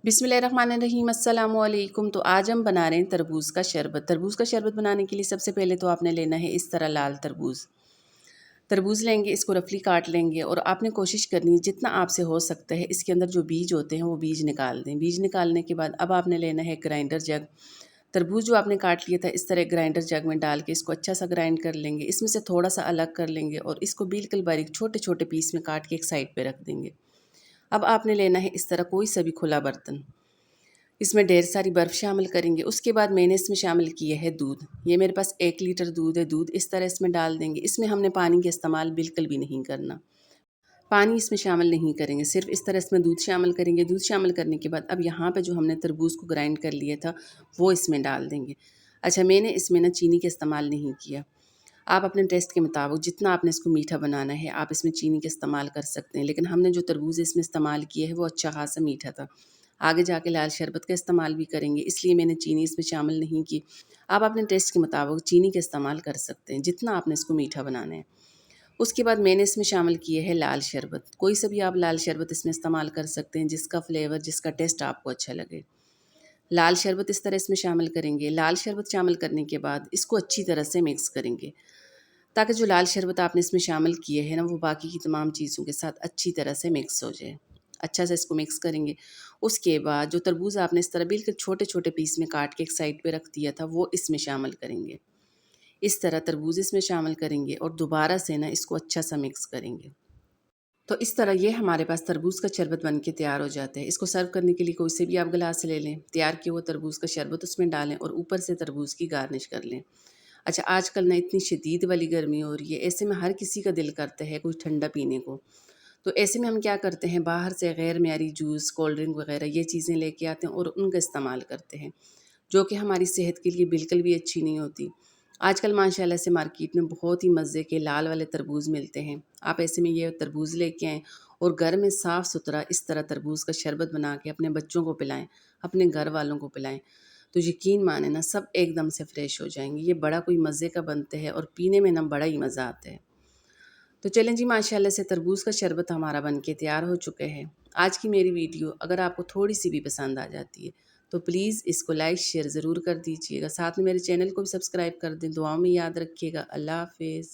बिस्मिल्लाहिर्रहमानिर्रहीम अस्सलाम वालेकुम। तो आज हम बना रहे हैं तरबूज़ का शरबत। तरबूज़ का शरबत बनाने के लिए सबसे पहले तो आपने लेना है इस तरह लाल तरबूज़। तरबूज़ लेंगे, इसको रफली काट लेंगे और आपने कोशिश करनी है जितना आपसे हो सकता है इसके अंदर जो बीज होते हैं वो बीज निकाल दें। बीज निकालने के बाद अब आपने लेना है ग्राइंडर जग। तरबूज़ जो आपने काट लिया था इस तरह ग्राइंडर जग में डाल के इसको अच्छा सा ग्राइंड कर लेंगे। इसमें से थोड़ा सा अलग कर लेंगे और इसको बिल्कुल बारीक छोटे छोटे पीस में काट के एक साइड पे रख देंगे। अब आपने लेना है इस तरह कोई सा भी खुला बर्तन, इसमें ढेर सारी बर्फ़ शामिल करेंगे। उसके बाद मैंने इसमें शामिल किया है दूध। ये मेरे पास 1 लीटर दूध है। दूध इस तरह इसमें डाल देंगे। इसमें हमने पानी का इस्तेमाल बिल्कुल भी नहीं करना। पानी इसमें शामिल नहीं करेंगे, सिर्फ़ इस तरह इसमें दूध शामिल करेंगे। दूध शामिल करने के बाद अब यहाँ पे जो हमने तरबूज़ को ग्राइंड कर लिया था वो इसमें डाल देंगे। अच्छा, मैंने इसमें ना चीनी का इस्तेमाल नहीं किया। आप अपने टेस्ट के मुताबिक जितना आपने इसको मीठा बनाना है आप इसमें चीनी का इस्तेमाल कर सकते हैं, लेकिन हमने जो तरबूज़ इसमें इस्तेमाल किया है वो अच्छा खासा मीठा था। आगे जाके लाल शरबत का इस्तेमाल भी करेंगे, इसलिए मैंने चीनी इसमें शामिल नहीं की। आप अपने टेस्ट के मुताबिक चीनी का इस्तेमाल कर सकते हैं जितना आपने इसको मीठा बनाना है। उसके बाद मैंने इसमें शामिल किए है लाल शरबत। कोई सा भी आप लाल शरबत इसमें इस्तेमाल कर सकते हैं जिसका फ्लेवर, जिसका टेस्ट आपको अच्छा लगे। लाल शरबत इस तरह इसमें शामिल करेंगे। लाल शरबत शामिल करने के बाद इसको अच्छी तरह से मिक्स करेंगे, ताकि जो लाल शरबत आपने इसमें शामिल किए है ना वो बाकी की तमाम चीज़ों के साथ अच्छी तरह से मिक्स हो जाए। अच्छा से इसको मिक्स करेंगे। उसके बाद जो तरबूज़ आपने इस तरह बिल्कुल छोटे-छोटे पीस में काट के एक साइड पे रख दिया था वो इसमें शामिल करेंगे। इस तरह तरबूज़ इसमें शामिल करेंगे और दोबारा से ना इसको अच्छा सा मिक्स करेंगे। तो इस तरह ये हमारे पास तरबूज़ का शरबत बन के तैयार हो जाता है। इसको सर्व करने के लिए कोई से भी आप गिलास ले लें, तैयार किया हुआ तरबूज़ का शरबत उसमें डालें और ऊपर से तरबूज़ की गार्निश कर लें। अच्छा, आजकल ना इतनी शदीद वाली गर्मी हो रही है, ऐसे में हर किसी का दिल करता है कुछ ठंडा पीने को। तो ऐसे में हम क्या करते हैं, बाहर से गैर मियारी जूस, कोल्ड ड्रिंक वगैरह ये चीज़ें लेके आते हैं और उनका इस्तेमाल करते हैं, जो कि हमारी सेहत के लिए बिल्कुल भी अच्छी नहीं होती। आजकल माशाल्लाह से मार्केट में बहुत ही मज़े के लाल वाले तरबूज़ मिलते हैं। आप ऐसे में ये तरबूज़ लेके आएँ और घर में साफ़-सुथरा इस तरह तरबूज़ का शरबत बना के अपने बच्चों को पिलाएँ, अपने घर वालों को पिलाएँ। तो यकीन माने ना सब एकदम से फ्रेश हो जाएँगे। ये बड़ा कोई मज़े का बनते हैं और पीने में ना बड़ा ही मज़ा आता है। तो चलें जी, माशाल्लाह से तरबूज़ का शरबत हमारा बन के तैयार हो चुका है। आज की मेरी वीडियो अगर आपको थोड़ी-सी भी पसंद आ जाती है तो प्लीज़ इसको लाइक शेयर ज़रूर कर दीजिएगा। साथ में मेरे चैनल को भी सब्सक्राइब कर दें। दुआओं में याद रखिएगा। अल्लाह हाफ़िज़।